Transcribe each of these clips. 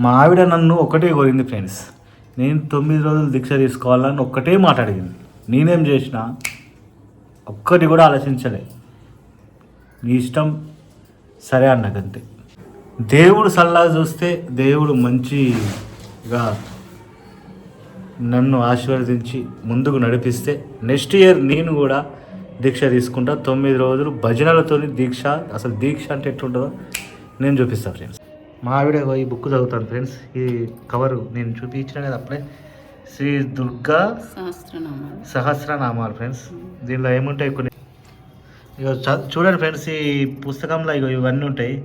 మా ఆవిడ నన్ను ఒకటే కోరింది ఫ్రెండ్స్, నేను 9 రోజులు దీక్ష తీసుకోవాలని ఒక్కటే మాట అడిగింది. నేనేం చేసిన ఒక్కటి కూడా ఆలోచించలే, నీ ఇష్టం సరే అన్నకంతే. దేవుడు సలహా చూస్తే దేవుడు మంచిగా నన్ను ఆశీర్వదించి ముందుకు నడిపిస్తే నెక్స్ట్ ఇయర్ నేను కూడా దీక్ష తీసుకుంటా. 9 రోజులు భజనలతో దీక్ష. అసలు దీక్ష అంటే ఎట్లుంటుందో నేను చూపిస్తాను ఫ్రెండ్స్. మా ఆవిడ ఈ బుక్ చదువుతాను ఫ్రెండ్స్. ఈ కవరు నేను చూపించిన కదా అప్పుడే, శ్రీ దుర్గా సహస్రనామాలు ఫ్రెండ్స్. దీనిలో ఏముంటాయి కొన్ని ఇక చూడండి ఫ్రెండ్స్. ఈ పుస్తకంలో ఇక ఇవన్నీ ఉంటాయి.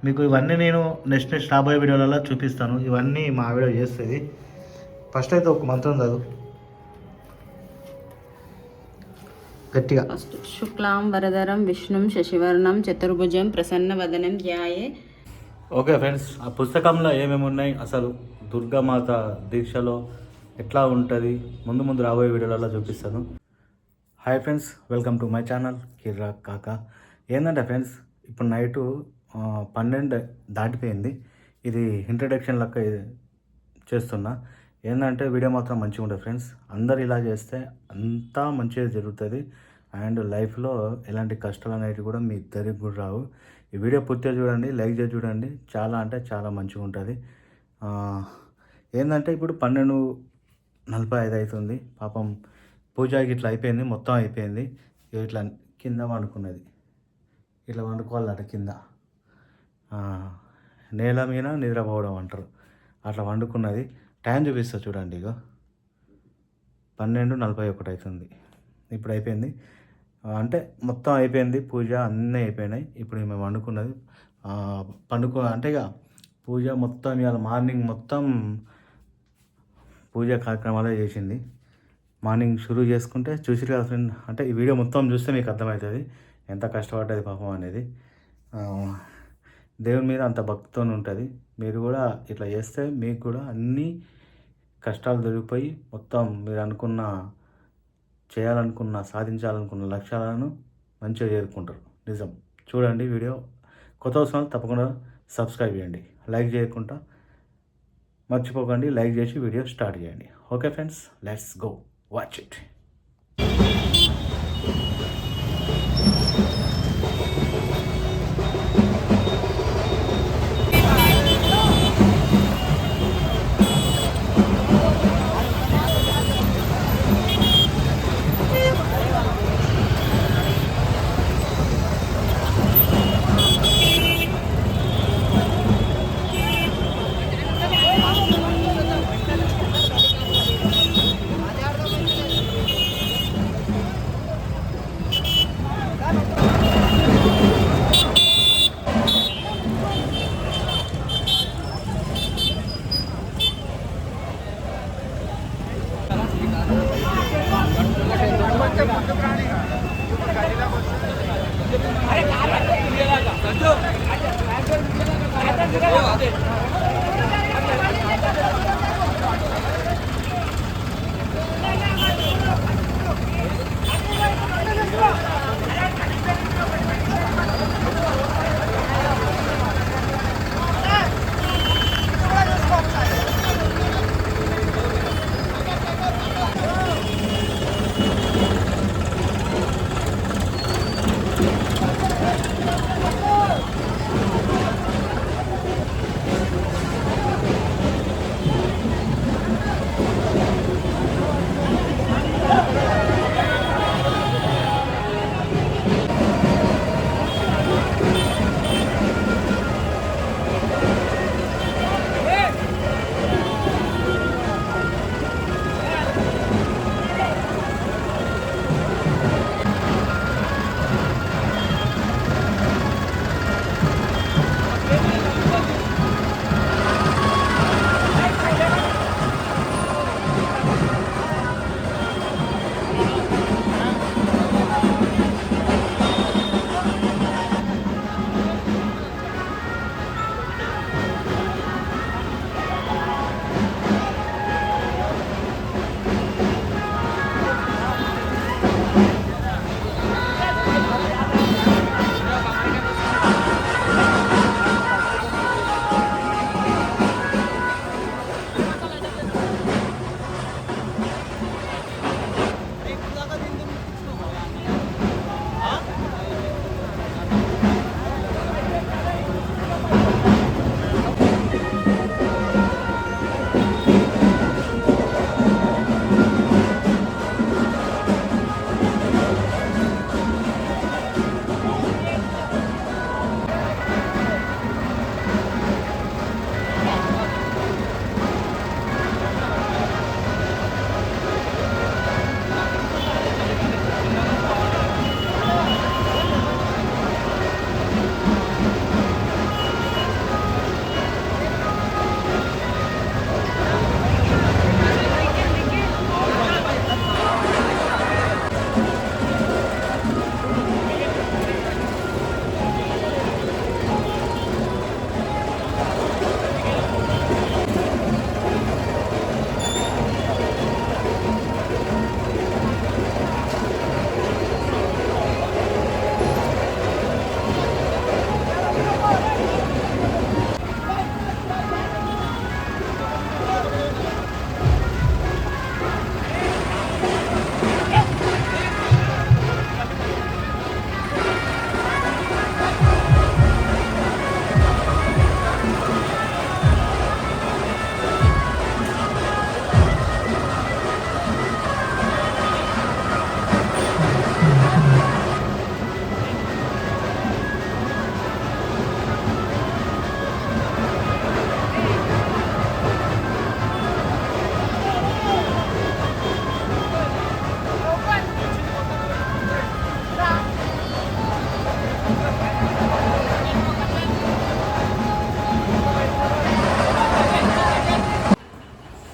మీకు ఇవన్నీ నేను నెక్స్ట్ రాబోయే వీడియోలలో చూపిస్తాను. ఇవన్నీ మా ఆవిడ చేస్తుంది. ఫస్ట్ అయితే ఒక మంత్రం చదువు గట్టిగా. శుక్లాం వరదరం విష్ణుం శశివర్ణం చతుర్భుజం ప్రసన్న వదనం ధ్యాయే. ఓకే ఫ్రెండ్స్, ఆ పుస్తకంలో ఏమేమి ఉన్నాయి, అసలు దుర్గామాత దీక్షలో ఎట్లా ఉంటుంది, ముందు ముందు రాబోయే వీడియోలలో చూపిస్తాను. Hi friends, welcome to my channel Kirra Kaka. ఏంటంటే ఫ్రెండ్స్, ఇప్పుడు నైటు 12 దాటిపోయింది. ఇది ఇంట్రడక్షన్ లెక్క చేస్తున్నా. ఏంటంటే వీడియో మాత్రం మంచిగా ఉంటుంది ఫ్రెండ్స్. అందరు ఇలా చేస్తే అంతా మంచిగా జరుగుతుంది. అండ్ లైఫ్లో ఎలాంటి కష్టాలు అనేవి కూడా మీ ఇద్దరికి కూడా రావు. ఈ వీడియో పూర్తిగా చూడండి, లైక్ చేసి చూడండి. చాలా అంటే చాలా మంచిగా ఉంటుంది. ఏంటంటే ఇప్పుడు 12:45 అవుతుంది. పాపం పూజకి ఇట్లా అయిపోయింది, మొత్తం అయిపోయింది. ఇట్లా కింద వండుకున్నది, ఇట్లా వండుకోవాలట కింద, నేల మీద నిద్రపోవడం అంటారు, అట్లా వండుకున్నది. టైం చూపిస్తా చూడండి. ఇక 12:41 అవుతుంది. ఇప్పుడు అయిపోయింది, అంటే మొత్తం అయిపోయింది. పూజ అన్నీ అయిపోయినాయి. ఇప్పుడు మేము వండుకున్నది అంటే ఇక పూజ మొత్తం ఇవాళ మార్నింగ్ మొత్తం పూజ కార్యక్రమాలే చేసింది. మార్నింగ్ షురూ చేసుకుంటే చూసి కదా ఫ్రెండ్. అంటే ఈ వీడియో మొత్తం చూస్తే మీకు అర్థమవుతుంది ఎంత కష్టపడ్డది పాపం అనేది. దేవుని మీద అంత భక్తితో ఉంటుంది. మీరు కూడా ఇట్లా చేస్తే మీకు కూడా అన్ని కష్టాలు దొరికిపోయి మొత్తం మీరు చేయాలనుకున్న సాధించాలనుకున్న లక్ష్యాలను మంచిగా చేరుకుంటారు. నిజం. చూడండి వీడియో. కొత్త వస్తున్నారు తప్పకుండా సబ్స్క్రైబ్ చేయండి. లైక్ చేయకుండా మర్చిపోకండి, లైక్ చేసి వీడియో స్టార్ట్ చేయండి. Okay friends, let's go watch it.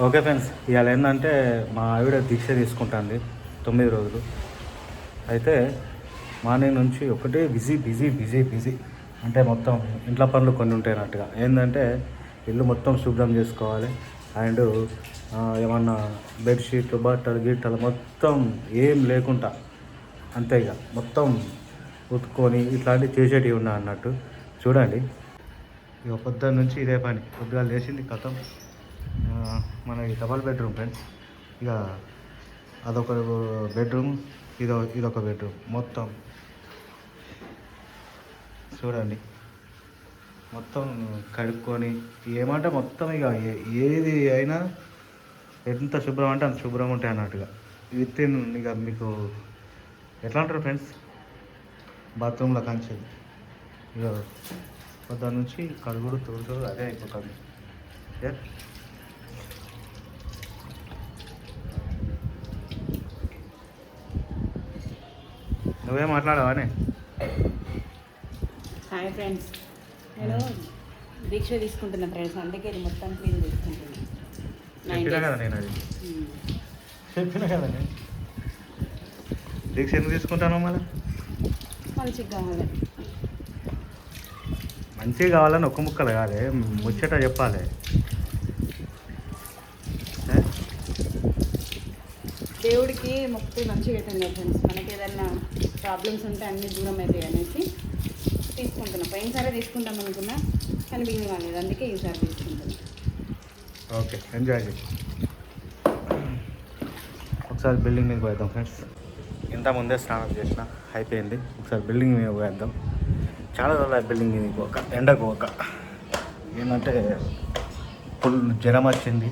Okay friends, ఇవాళ ఏంటంటే మా ఆవిడ దీక్ష తీసుకుంటుంది 9 రోజులు. అయితే మార్నింగ్ నుంచి ఒకటే బిజీ బిజీ బిజీ బిజీ, అంటే మొత్తం ఇంట్లో పనులు కొన్ని ఉంటాయి అన్నట్టుగా. ఏంటంటే ఇల్లు మొత్తం శుభ్రం చేసుకోవాలి, అండ్ ఏమన్నా బెడ్షీట్లు బట్టలు గిట్టలు మొత్తం ఏం లేకుండా అంతే ఇక మొత్తం ఉతుక్కొని ఇట్లాంటివి చేసేటివి ఉన్నా అన్నట్టు. చూడండి, ఇక పొద్దున్న నుంచి ఇదే పని. పొద్దుగా లేచింది కథం. మనకి డబల్ బెడ్రూమ్ ఫ్రెండ్స్. ఇక అదొక బెడ్రూమ్, ఇదొక బెడ్రూమ్. మొత్తం చూడండి, మొత్తం కడుక్కొని ఏమంటే మొత్తం ఇక ఏది అయినా ఎంత శుభ్రం అంటే అంత శుభ్రంగా ఉంటాయి అన్నట్టుగా. విత్ ఇన్ ఇక మీకు ఎట్లా అంటారు ఫ్రెండ్స్, బాత్రూంలో కంచేది ఇక పొద్దున్న నుంచి కడుగుడు తుడుచుడు అదే అయిపోతుంది. నువ్వే మాట్లాడవానే? హాయ్ ఫ్రెండ్స్, నేను దీక్ష తీసుకుంటున్నా ఫ్రెండ్స్, అందుకే ఇది మొత్తం క్లీన్ చేసుకుంటున్నాను. చెప్పినా కదా నేను, అది చెప్పినా కదా నేను. దీక్ష ఎందుకు తీసుకుంటాను? మళ్ళీ మంచిగా కావాలి. మంచిగా కావాలని ఒక్క ముక్కలు కాదే, ముచ్చట చెప్పాలి. దేవుడికి మొక్కి మంచిగా అవుతుంది కదా ఫ్రెండ్స్. మనకి ఏదైనా ప్రాబ్లమ్స్ ఉంటే అన్నీ దూరం అవుతాయి అనేసి తీసుకుంటున్నాం. పోయినసారి తీసుకుంటాం అనుకున్నా కానీ బిల్లు కాలేదు, అందుకే ఈసారి తీసుకుంటున్నాం. ఓకే, ఎంజాయ్ చేసి ఒకసారి బిల్డింగ్ మీద పోయేద్దాం ఫ్రెండ్స్. ఇంత ముందే స్నానం చేసిన, అయిపోయింది. ఒకసారి బిల్డింగ్ మీద పోయేద్దాం. చాలా రోజులు బిల్డింగ్ మీద పోక, ఎండకు పోక. ఏంటంటే ఫుల్ జ్వరం వచ్చింది.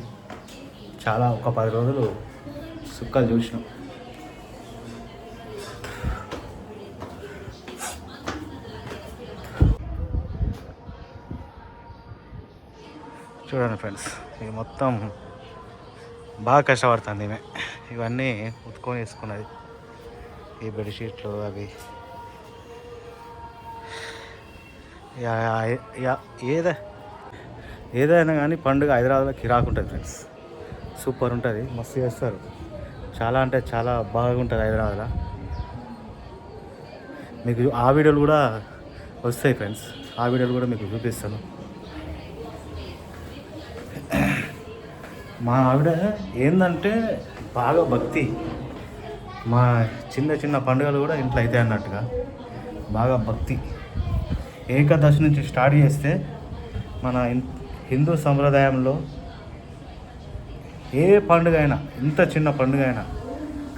చాలా ఒక 10 రోజులు సుక్కలు చూసినాం. చూడండి ఫ్రెండ్స్, ఇది మొత్తం బాగా కష్టపడుతుంది ఈమె. ఇవన్నీ ఉతుకొని వేసుకున్నది, ఈ బెడ్షీట్లు అవి. ఏదైనా కానీ పండుగ హైదరాబాద్లో కిరాకు ఉంటుంది ఫ్రెండ్స్. సూపర్ ఉంటుంది, మస్తు చేస్తారు. చాలా అంటే చాలా బాగుంటుంది హైదరాబాద్లో. మీకు ఆ వీడియోలు కూడా వస్తాయి ఫ్రెండ్స్, ఆ వీడియోలు కూడా మీకు చూపిస్తాను. మా ఆవిడ ఏంటంటే బాగా భక్తి. మా చిన్న చిన్న పండుగలు కూడా ఇంట్లో అవుతాయి అన్నట్టుగా బాగా భక్తి. ఏకాదశి నుంచి స్టార్ట్ చేస్తే మన హిందూ సంప్రదాయంలో ఏ పండుగ అయినా, ఇంత చిన్న పండుగ అయినా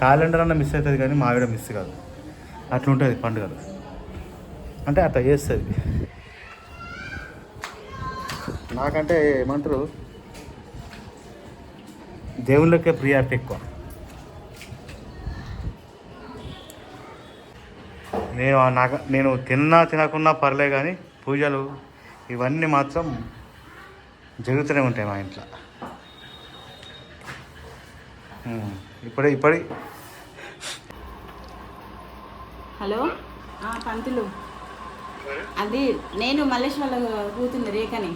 క్యాలెండర్ అన్న మిస్ అవుతుంది కానీ మా ఆవిడ మిస్ కాదు. అట్లుంటుంది పండుగలు, అంటే అట్లా చేస్తుంది. నాకంటే ఏమంటారు, దేవుళ్ళకే ప్రియారిటీ ఎక్కువ. నేను తినకున్నా పర్లే కానీ పూజలు ఇవన్నీ మాత్రం జరుగుతూనే ఉంటాయి మా ఇంట్లో. ఇప్పటి హలో పంతులు, అది నేను మల్లేష్ వాళ్ళ కూతుర్ని రేఖని.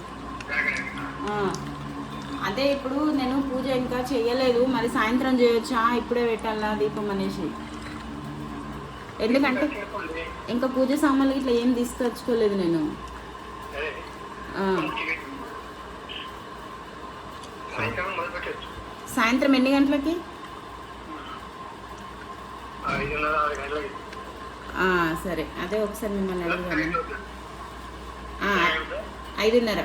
అదే ఇప్పుడు నేను పూజ ఇంకా చేయలేదు, మరి సాయంత్రం చేయొచ్చా, ఇప్పుడే పెట్టాలా దీపం అనేసి. ఎందుకంటే ఇంకా పూజ సామాన్లు ఇట్లా ఏం తీసుకొచ్చుకోలేదు నేను. సాయంత్రం ఎన్ని గంటలకి? 5:30. సరే, అదే ఒకసారి మిమ్మల్ని అడుగుదాను. 5:30.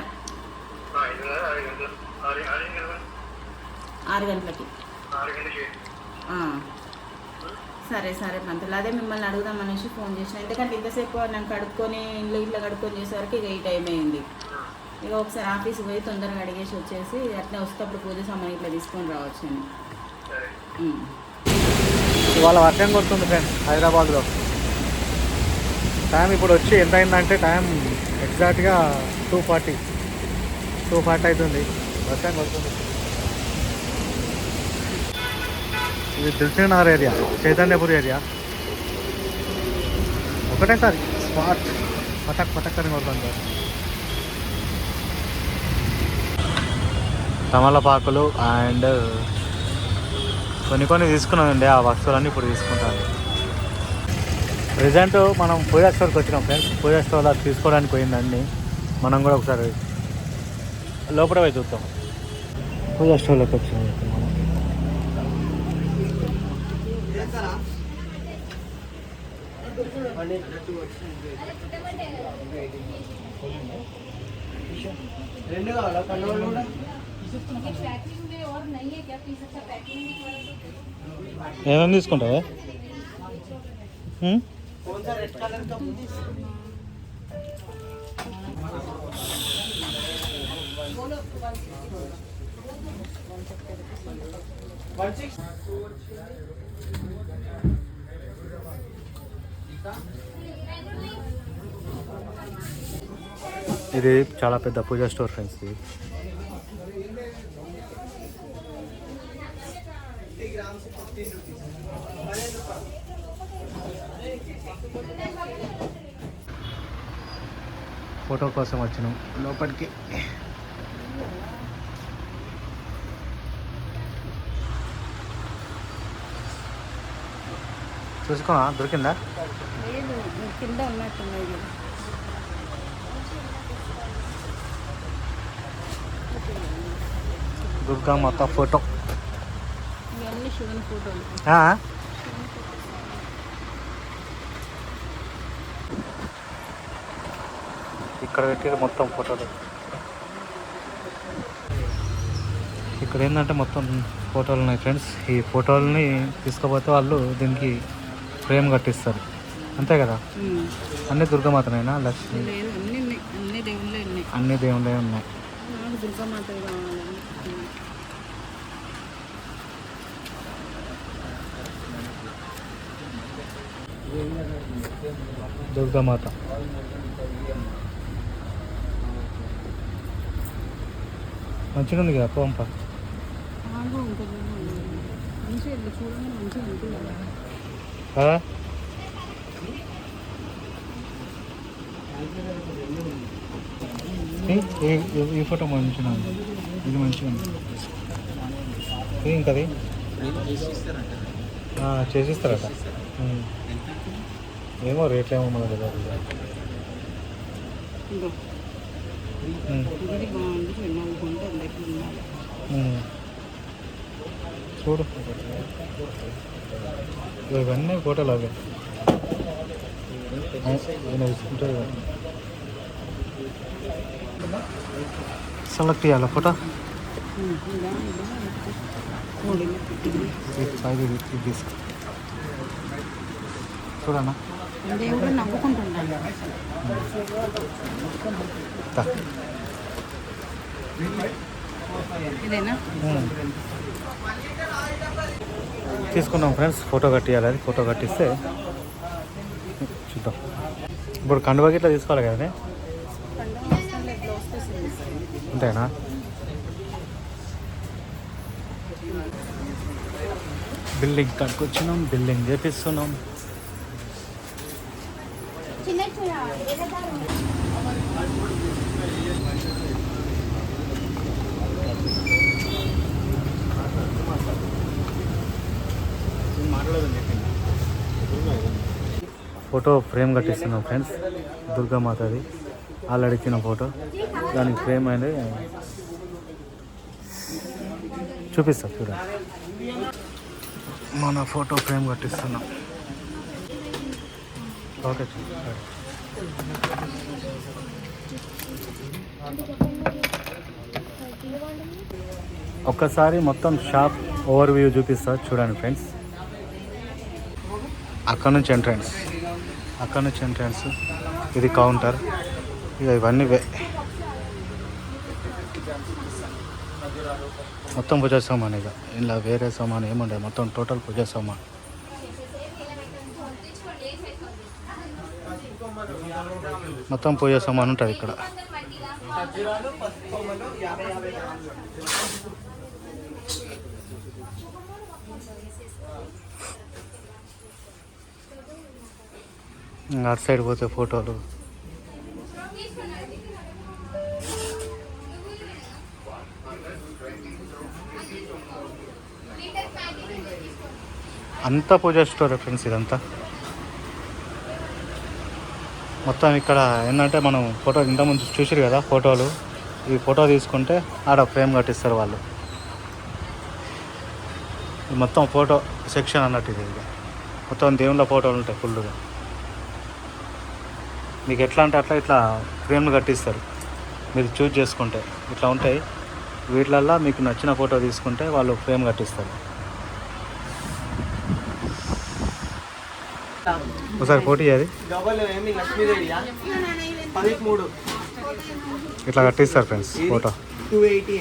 6 గంటలకి. సరే సరే పంతులు, అదే మిమ్మల్ని అడుగుదాం అనేసి ఫోన్ చేసిన. ఎందుకంటే ఇంతసేపు నేను కడుక్కొని ఇట్లా కడుక్కొని చేసేసరికి ఇక ఈ టైం అయింది. ఇక ఒకసారి ఆఫీస్కి పోయి తొందరగా అడిగేసి వచ్చేసి అట్లా వస్తేప్పుడు పూజ సామాన్ ఇట్లా తీసుకొని రావచ్చు అని. ఇవాళ వర్షం కొడుతుంది ఫ్రెండ్స్ హైదరాబాద్లో. టైం ఇప్పుడు వచ్చి ఎంత అయిందంటే టైం ఎగ్జాక్ట్గా 2:40 అవుతుంది. వర్షం కొడుతుంది. ఇది దిల్సుఖ్నగర్ ఏరియా, చైతన్యపూర్ ఏరియా. ఒకటేసారి స్పాట్ పటక్ అని కొడుతుంది. తమలపాకులు అండ్ కొన్ని తీసుకున్నామండి. ఆ వస్తువులన్నీ ఇప్పుడు తీసుకుంటాను. ప్రజెంట్ మనం పూజా స్టోర్కి వచ్చినాం ఫ్రెండ్స్. పూజా స్టోర్లో తీసుకోవడానికి పోయిందండి. మనం కూడా ఒకసారి లోపల పోయి చూద్దాం. పూజా స్టోర్లోకి వచ్చినాం ఇప్పుడు మనం. ఏమేమి తీసుకుంటావా? ఇది చాలా పెద్ద పూజా స్టోర్ ఫ్రెండ్స్. ఇది ఫోటో కోసం వచ్చినాం లోపలికి. చూసుకోనా దొరికిందా? కింద ఉన్నట్టున్నాయి. దుర్గామాత ఫోటో. ఇవన్నీ శివుని ఫోటోలు. ఇక్కడ పెట్టి మొత్తం ఫోటోలు. ఇక్కడ ఏంటంటే మొత్తం ఫోటోలు ఉన్నాయి ఫ్రెండ్స్. ఈ ఫోటోలని తీసుకుపోతే వాళ్ళు దీనికి ఫ్రేమ్ కట్టిస్తారు, అంతే కదా? అన్ని దుర్గామాతనైనా లక్ష్మి? అన్ని దేవుళ్ళే ఉన్నాయి. దుర్గామాత దుర్గామాత మంచిగా ఉంది కదా పంప. ఈ ఫోటో మంచిగా ఉంది, ఇది మంచిగా ఉంది. ఇది ఇంకది చేసిస్తారట. ఏమో రేట్లు ఏమో మన దగ్గర. చూడు ఇవన్నీ ఫోటోలు అవే తీసుకుంటే సెలెక్ట్ చేయాలి ఫోటో. చూడన్నా తీసుకున్నాం ఫ్రెండ్స్. ఫోటో కట్టియాలి. అది ఫోటో కట్టిస్తే చూద్దాం. ఇప్పుడు కండువకి ఇట్లా తీసుకోవాలి కదండి, అంతేనా? బిల్డింగ్ కాడికి వచ్చినాం, బిల్డింగ్ చేపిస్తున్నాం. ఫోటో ఫ్రేమ్ కట్టిస్తున్నాం ఫ్రెండ్స్. దుర్గామాతది ఆల్రెడీ ఇచ్చిన ఫోటో, దానికి ఫ్రేమ్ అనేది చూపిస్తా చూడండి. మన ఫోటో ఫ్రేమ్ కట్టిస్తున్నాం. ఓకే ఒక్కసారి మొత్తం షాప్ ఓవర్ వ్యూ చూపిస్తా చూడండి ఫ్రెండ్స్. అక్కడ నుంచి ఎంట్రన్స్, ఇది కౌంటర్. ఇక ఇవన్నీ మొత్తం పూజా సామాన్. ఇక ఇలా వేరే సామాన్ ఏముండే, మొత్తం టోటల్ పూజా సామాన్. మొత్తం పూజా సామాన్ ఉంటుంది ఇక్కడ. అటు సైడ్ పోతే ఫోటోలు. అంతా పూజా స్టోర్ ఫ్రెండ్స్ ఇదంతా. మొత్తం ఇక్కడ ఏంటంటే మనం ఫోటో ఇంతకుముందు చూసారు కదా ఫోటోలు, ఈ ఫోటో తీసుకుంటే ఆడ ఫ్రేమ్ కట్టిస్తారు వాళ్ళు. ఇది మొత్తం ఫోటో సెక్షన్ అన్నట్టు ఇది. మొత్తం దేవుళ్ళ ఫోటోలు ఉంటాయి ఫుల్గా. మీకు ఎట్లా అంటే అట్లా ఇట్లా ఫ్రేమ్లు కట్టిస్తారు. మీరు చూజ్ చేసుకుంటే ఇట్లా ఉంటాయి. వీటిలల్లో మీకు నచ్చిన ఫోటో తీసుకుంటే వాళ్ళు ఫ్రేమ్ కట్టిస్తారు. ఒకసారి ఫోటో అది ఇట్లా కట్టిస్తారు ఫ్రెండ్స్ ఫోటో. 280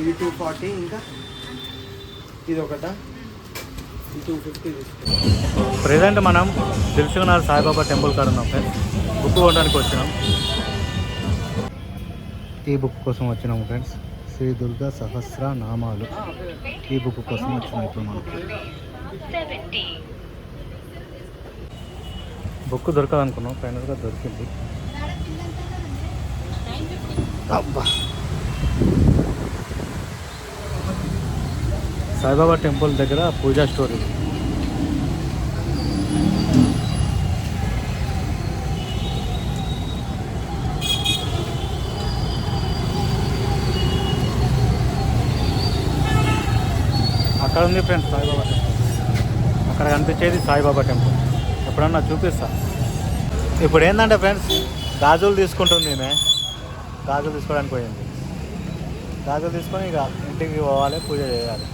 ఇది 240, ఇంకా ఇది ఒకట 250 తీసుకో. ప్రజెంట్ మనం దిల్సుఖ్నగర్ సాయిబాబా టెంపుల్ కాడ ఉన్నాం ఫ్రెండ్స్. బుక్ కొనడానికి వచ్చినాం. ఈ బుక్ కోసం వచ్చినాము ఫ్రెండ్స్. శ్రీ దుర్గా సహస్ర నామాలు ఈ బుక్ కోసం వచ్చినాం. ఇప్పుడు మనం బుక్ దొరకదనుకున్నాం, ఫైనల్గా దొరికింది. అబ్బా, సాయిబాబా టెంపుల్ దగ్గర పూజా స్టోర్ ఇది. అక్కడ ఉంది ఫ్రెండ్స్ సాయిబాబా టెంపుల్. అక్కడ కనిపించేది సాయిబాబా టెంపుల్. ఎప్పుడన్నా చూపిస్తా. ఇప్పుడు ఏంటంటే ఫ్రెండ్స్ గాజులు తీసుకుంటుంది ఈమె. గాజులు తీసుకోవడానికి పోయింది. గాజులు తీసుకొని ఇక ఇంటికి పోవాలి, పూజ చేయాలి.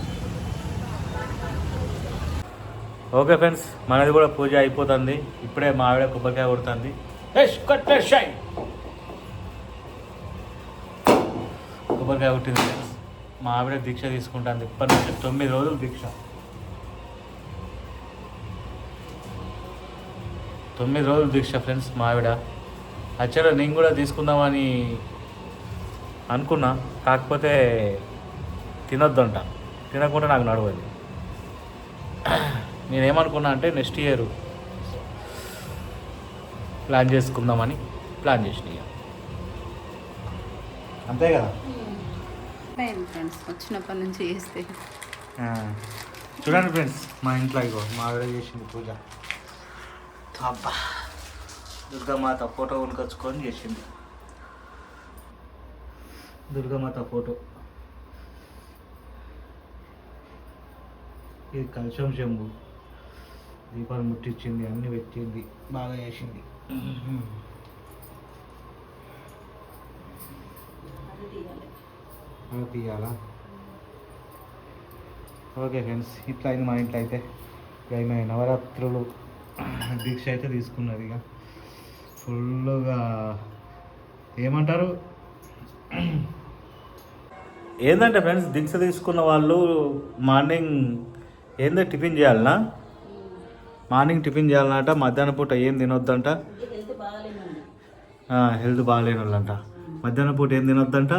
ఓకే ఫ్రెండ్స్, మనది కూడా పూజ అయిపోతుంది. ఇప్పుడే మా ఆవిడ కొబ్బరికాయ కొడుతుంది. కొబ్బరికాయ కొట్టింది ఫ్రెండ్స్. మా ఆవిడ దీక్ష తీసుకుంటుంది. ఇప్పటి నుంచి 9 రోజులు దీక్ష. 9 రోజులు దీక్ష ఫ్రెండ్స్ మా ఆవిడ. యాక్చువల్గా నేను కూడా తీసుకుందామని అనుకున్నా, కాకపోతే తినొద్దంట. తినకుండా నాకు నడవదు. నేనేమనుకున్నా అంటే నెక్స్ట్ ఇయర్ ప్లాన్ చేసుకుందామని ప్లాన్ చేసిన. అంతే కదా ఫ్రెండ్స్, వచ్చినప్పటి నుంచి చేస్తే చూడండి ఫ్రెండ్స్, మా ఇంట్లో ఇగో మా ఆవిడ చేసింది పూజ. అబ్బా, దుర్గామాత ఫోటో కొనుకొచ్చుకొని చేసింది. దుర్గామాత ఫోటో. ఇది కలశం చెంబు, దీపాలు ముట్టించింది, అన్నీ పెట్టింది, బాగా చేసింది. తీయాలా? ఓకే ఫ్రెండ్స్, ఇట్లా అయింది మా ఇంట్లో అయితే. ఇక నవరాత్రులు దీక్ష అయితే తీసుకున్నది. ఇక ఫుల్గా ఏమంటారు ఏంటంటే ఫ్రెండ్స్, దీక్ష తీసుకున్న వాళ్ళు మార్నింగ్ ఏందో టిఫిన్ చేయాలనా? మార్నింగ్ టిఫిన్ చేయాలన్నట. మధ్యాహ్నం పూట ఏం తినొద్దంట. హెల్త్ బాగాలేని వాళ్ళంట. మధ్యాహ్నం పూట ఏం తినొద్దంట.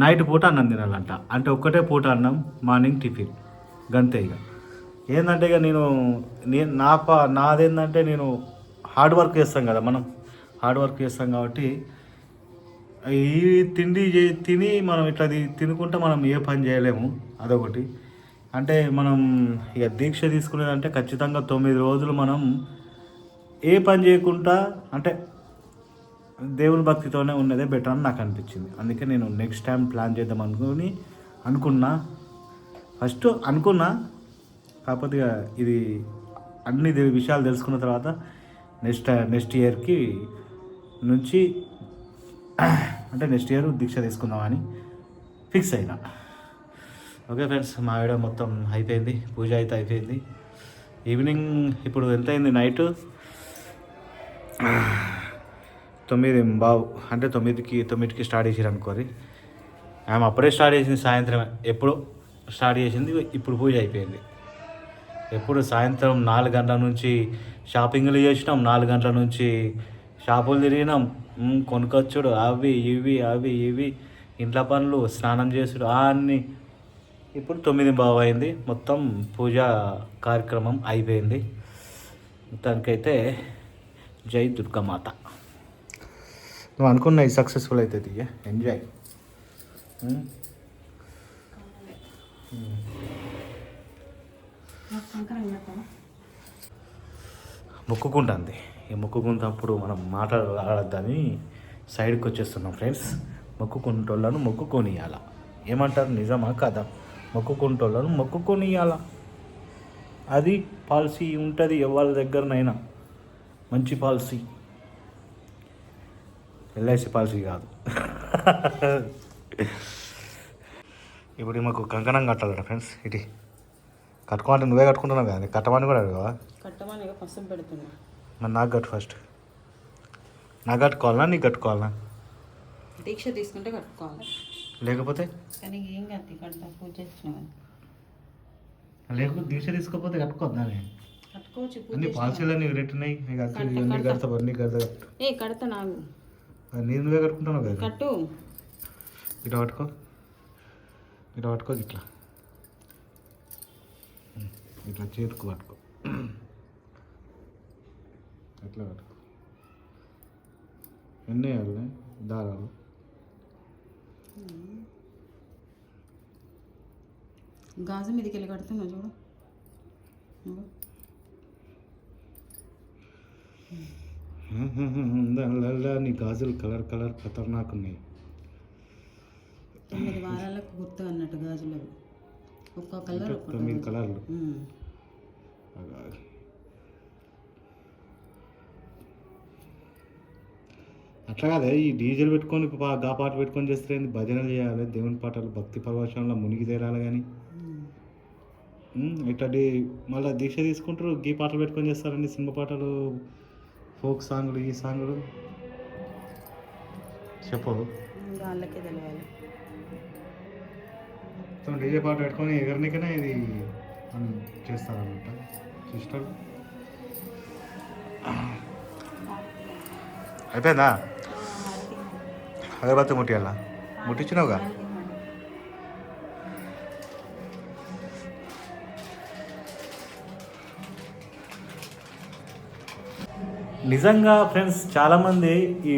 నైట్ పూట అన్నం తినాలంట. అంటే ఒక్కటే పూట అన్నం, మార్నింగ్ టిఫిన్, గంతే. ఇక ఏంటంటే ఇక నేను నాదేంటంటే నేను హార్డ్ వర్క్ చేస్తాం కదా, మనం హార్డ్ వర్క్ చేస్తాం కాబట్టి ఈ తిండి తిని మనం ఇట్లా తినుకుంటే మనం ఏ పని చేయలేము. అదొకటి. అంటే మనం ఇక దీక్ష తీసుకునేదంటే ఖచ్చితంగా 9 రోజులు మనం ఏ పని చేయకుండా అంటే దేవుని భక్తితోనే ఉన్నదే బెటర్ అని నాకు అనిపించింది. అందుకే నేను నెక్స్ట్ టైం ప్లాన్ చేద్దాం అనుకున్నా. ఫస్ట్ అనుకున్నా, కాకపోతే ఇది అన్ని విషయాలు తెలుసుకున్న తర్వాత నెక్స్ట్ ఇయర్కి నుంచి అంటే నెక్స్ట్ ఇయర్ దీక్ష తీసుకుందామని ఫిక్స్ అయినా. ఓకే ఫ్రెండ్స్, మా ఆవిడ మొత్తం అయిపోయింది, పూజ అయితే అయిపోయింది. ఈవినింగ్ ఇప్పుడు ఎంత అయింది? నైట్ 9:15 అంటే 9కి స్టార్ట్ చేసారు అనుకోరి. ఆమె అప్పుడే స్టార్ట్ చేసింది, సాయంత్రం ఎప్పుడు స్టార్ట్ చేసింది. ఇప్పుడు పూజ అయిపోయింది. ఎప్పుడు సాయంత్రం 4 గంటల నుంచి షాపింగ్లు చేసినాం, 4 గంటల నుంచి షాపులు తిరిగినాం, కొనుకొచ్చుడు, అవి ఇవి ఇంట్లో పనులు, స్నానం చేసుడు అన్నీ. ఇప్పుడు 9:15 అయింది. మొత్తం పూజా కార్యక్రమం అయిపోయింది. మొత్తానికైతే జై దుర్గామాత. నువ్వు అనుకున్నవి సక్సెస్ఫుల్ అవుతుంది. ఎంజాయ్. మొక్కుకుంటుంది. ఈ మొక్కుకున్నప్పుడు మనం మాట్లాడద్దని సైడ్కి వచ్చేస్తున్నాం ఫ్రెండ్స్. మొక్కుకుంటోళ్ళను మొక్కుకొనియాల. ఏమంటారు, నిజమా కదా? మొక్కుకుంటోళ్ళను మొక్కుకొనియాల. అది పాలసీ ఉంటుంది ఎవరి దగ్గరనైనా. మంచి పాలసీ, ఎల్ఐసి పాలసీ కాదు. ఇప్పుడు మాకు కంకణం కట్టాలట ఫ్రెండ్స్. ఇటు కట్టుకోవాలంటే నువ్వే కట్టుకుంటున్నావు కదా, కట్టమని కూడా అడగవా? కట్టమని పసుపు పెడుతున్నా. మరి నాకు కట్టు ఫస్ట్. నాకు కట్టుకోవాలనా నీకు కట్టుకోవాలనా? దీక్ష తీసుకుంటే కట్టుకోవాలి. లేకపోతే కానీ ఏం కత్తి కట్ట పూజ చేసిన లేకపోతే దీక్ష తీసుకోకపోతే కట్టుకోవద్దా? కట్టుకోవచ్చు. అన్ని పాలసీలు అన్నీ రెట్టున్నాయి. నీకు అన్నీ కడతా అన్నీ కడతా. ఏ కడతా నాకు. నేను నువ్వే కట్టుకుంటున్నావు కదా. కట్టు. ఇట్లా పట్టుకో, ఇట్లా పట్టుకో, ఇట్లా ఇట్లా చేతుకు పట్టుకో, అట్లా పట్టుకో. ఎన్ని వేయాలి దారాలు? గాజు మీదకి వెళ్ళి కడుతున్నా చూడు. నీ గాజులు కలర్ కలర్ ఖతర్నాక్ ఉన్నాయి. 9 వారాలకు గుర్తు అన్నట్టు గాజులు అవి. ఒక్కో కలర్ 9 కలర్లు. అట్లా కాదే, ఈ డీజిల్ పెట్టుకొని గా పాట పెట్టుకొని చేస్తే భజనలు చేయాలి, దేవుని పాటలు, భక్తి పరవశంలో మునిగి తేరాలి. కానీ ఇట్లా మళ్ళీ దీక్ష తీసుకుంటారు, గీ పాటలు పెట్టుకొని చేస్తారండి. సినిమా పాటలు, ఫోక్ సాంగ్లు, ఈ సాంగ్లు చెప్పు. వాళ్ళకే తెలియాలి. డీజే పాట పెట్టుకొని ఎగరనికనే ఇది అని చేస్తారన్నమాట సిస్టర్. అయిపోయిందా? అగరబత్తి ముట్టియాలా? ముట్టించినావుగా. నిజంగా ఫ్రెండ్స్, చాలామంది ఈ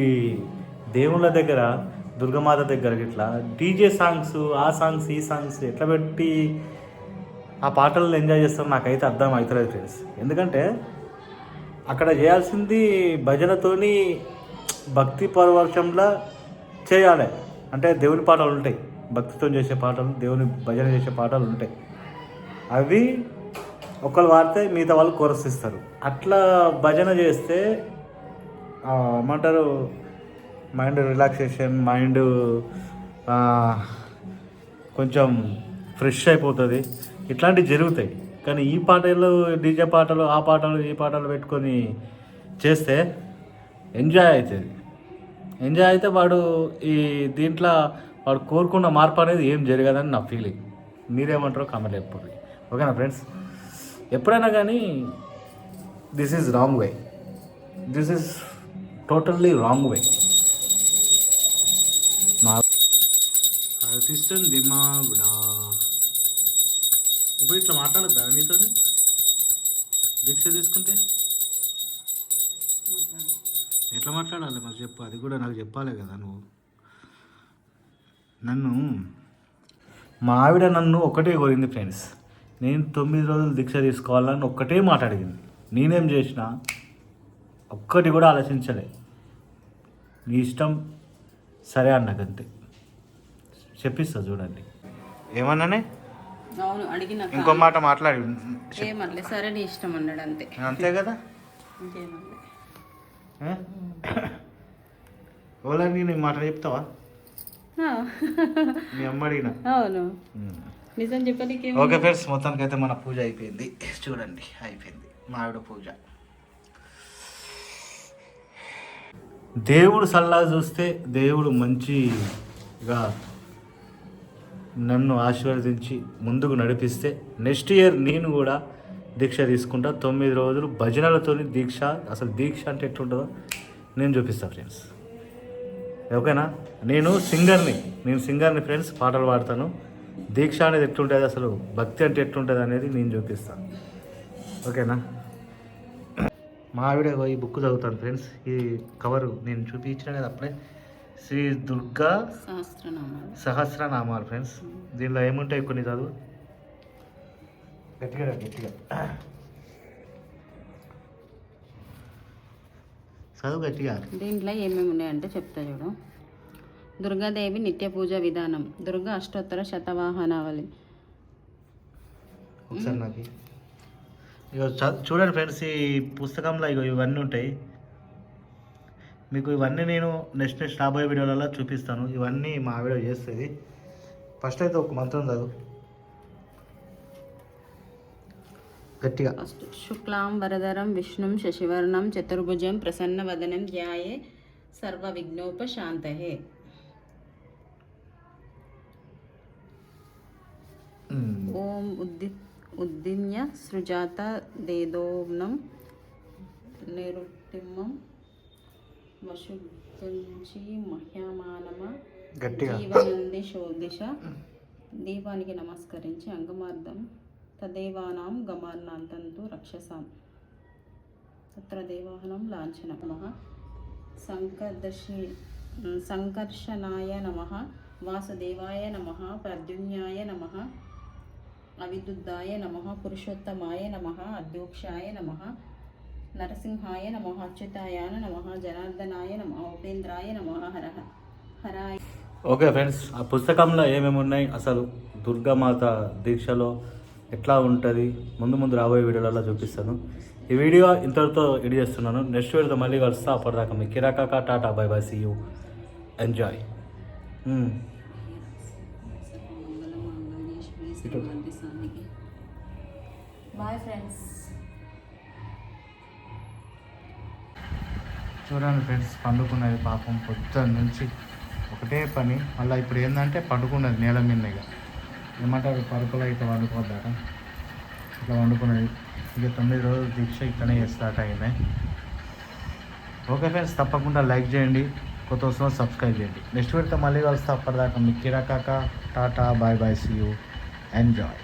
దేవుళ్ళ దగ్గర, దుర్గమాత దగ్గర ఇట్లా డీజే సాంగ్స్, ఆ సాంగ్స్, ఈ సాంగ్స్ ఎట్లా పెట్టి ఆ పాటలను ఎంజాయ్ చేస్తారో నాకైతే అర్థం అవుతలేదు ఫ్రెండ్స్. ఎందుకంటే అక్కడ చేయాల్సింది భజనతోని భక్తి పరవశంలా చేయాలి. అంటే దేవుని పాటలు ఉంటాయి, భక్తితో చేసే పాటలు, దేవుని భజన చేసే పాటలు ఉంటాయి. అవి ఒకళ్ళు వాడితే మిగతా వాళ్ళు కోరసిస్తారు. అట్లా భజన చేస్తే ఏమంటారు, మైండ్ రిలాక్సేషన్, మైండ్ కొంచెం ఫ్రెష్ అయిపోతుంది. ఇట్లాంటివి జరుగుతాయి. కానీ ఈ పాటలు, డీజే పాటలు, ఆ పాటలు, ఈ పాటలు పెట్టుకొని చేస్తే ఎంజాయ్ అవుతుంది. ఎంజాయ్ అయితే వాడు ఈ దీంట్లో వాడు కోరుకున్న మార్పు అనేది ఏం జరగదని నా ఫీలింగ్. మీరేమంటారో కామెంట్ చెప్పండి. ఓకేనా ఫ్రెండ్స్? ఎప్పుడైనా కానీ this is wrong way. This is totally wrong way. మా అసిస్టెంట్ మావిడా ఇప్పుడు ఇట్లా మాట్లాడద్దా నీతో? దీక్ష తీసుకుంటే ఎట్లా మాట్లాడాలి మరి చెప్పు. అది కూడా నాకు చెప్పాలి కదా నువ్వు. మా ఆవిడ నన్ను ఒకటే కోరింది ఫ్రెండ్స్. నేను 9 రోజులు దీక్ష తీసుకోవాలని ఒక్కటే మాట అడిగింది. నేనేం చేసినా ఒక్కటి కూడా ఆలోచించలే. నీ ఇష్టం, సరే అన్నదంతే. చెప్పిస్తా చూడండి. ఏమన్నానే? అవును, అడిగిన ఇంకో మాట మాట్లాడి ఏమనలే, సరే నీ ఇష్టం అన్నాడు అంతే. అంతే కదా. ఇంకేమనలే. ఓలాని నేను మాట చెప్తావా? మీ అమ్మ అడిగిన. అవును, నిజం చెప్పడానికి. ఓకే ఫ్రెండ్స్, మొత్తానికి అయితే మన పూజ అయిపోయింది. చూడండి, అయిపోయింది మా ఆవిడ పూజ. దేవుడు సల్లా చూస్తే, దేవుడు మంచిగా నన్ను ఆశీర్వదించి ముందుకు నడిపిస్తే నెక్స్ట్ ఇయర్ నేను కూడా దీక్ష తీసుకుంటా. 9 రోజులు భజనలతోని దీక్ష. అసలు దీక్ష అంటే ఎట్లుంటుందో నేను చూపిస్తాను ఫ్రెండ్స్. ఓకేనా? నేను సింగర్ని ఫ్రెండ్స్. పాటలు పాడతాను. దీక్ష అనేది ఎట్లుంటుంది, అసలు భక్తి అంటే ఎట్లుంటుంది అనేది నేను చూపిస్తాను. ఓకేనా? మా ఆవిడ ఈ బుక్ చదువుతాను ఫ్రెండ్స్. ఈ కవర్ నేను చూపించిన కదా అప్పుడే, శ్రీ దుర్గా సహస్రనామాలు ఫ్రెండ్స్. దీనిలో ఏముంటాయి కొన్ని చదువు గట్టిగా చదువు గట్టిగా. దీంట్లో ఏమేమి ఉన్నాయంటే చెప్తా చూడు. దుర్గాదేవి నిత్య పూజ విధానం, దుర్గా అష్టోత్తర శతవాహనావళి. ఒకసారి నాకు ఇగో చూడండి ఫ్రెండ్స్, ఈ పుస్తకంలో ఇగో ఇవన్నీ ఉంటాయి. మీకు ఇవన్నీ నేను నెక్స్ట్ రాబోయే వీడియోలలో చూపిస్తాను. ఇవన్నీ మా ఆవిడ చేస్తుంది. ఫస్ట్ అయితే ఒక మంత్రం చదువు గట్టిగా. ఫస్ట్ శుక్లాం వరదరం విష్ణుం శశివర్ణం చతుర్భుజం ప్రసన్నవదనం ధ్యాయే సర్వ విఘ్నోపశాంతయే. ఓం ఉద్దిన్య సృజాత దేదోమ్నం నిరుత్తిమం వశుద్ధుంచి మహ్యమానమ జీవనంది శోదిష. దీపానికి నమస్కరించి అంగమార్ధం తదేవానాం గమాన్నాంతంతు రక్షసాం తత్ర దేవాహనం లాంఛన. నమః సంకర్షణాయ నమః వాసుదేవాయ నమః ప్రద్యుమ్నాయ నమః అవిదుద్ధాయ నమః పురుషోత్తమాయ నమః అధ్యోక్షాయ నమః నరసింహాయ నమః అచ్యుతాయ నమః జనార్దనాయ నమః ఉపేంద్రాయ నమః హరాయ. ఓకే ఫ్రెండ్స్, ఆ పుస్తకంలో ఏమేమి ఉన్నాయి, అసలు దుర్గామాత దీక్షలో ఎట్లా ఉంటుంది, ముందు రాబోయే వీడియోలలో చూపిస్తాను. ఈ వీడియో ఇంతటితో ఎడిట్ చేస్తున్నాను. నెక్స్ట్ వీడియోతో మళ్ళీ కలుస్తా. అప్పటిదాకా మీ Kirakaka tata bye bye, see you, enjoy. Bye friends. చూడండి ఫ్రెండ్స్, పండుకున్నది పాపం పొద్దున్న నుంచి ఒకటే పని. మళ్ళీ ఇప్పుడు ఏంటంటే పండుకున్నది నేల మీద. ఇక ఏమంటారు, పరుపులో ఇట్లా వండుకోద్దాక ఇట్లా వండుకున్నది. ఇక 9 రోజులు దీక్ష ఇక్కడనే స్టార్ట్ అయింది. ఓకే ఫ్రెండ్స్, తప్పకుండా లైక్ చేయండి, కొత్త వస్తున్న సబ్స్క్రైబ్ చేయండి. నెక్స్ట్ వీడియోతో మళ్ళీ కలుస్తా. అప్పటిదాకా మీ Kirakaka tata bye bye, see you, enjoy.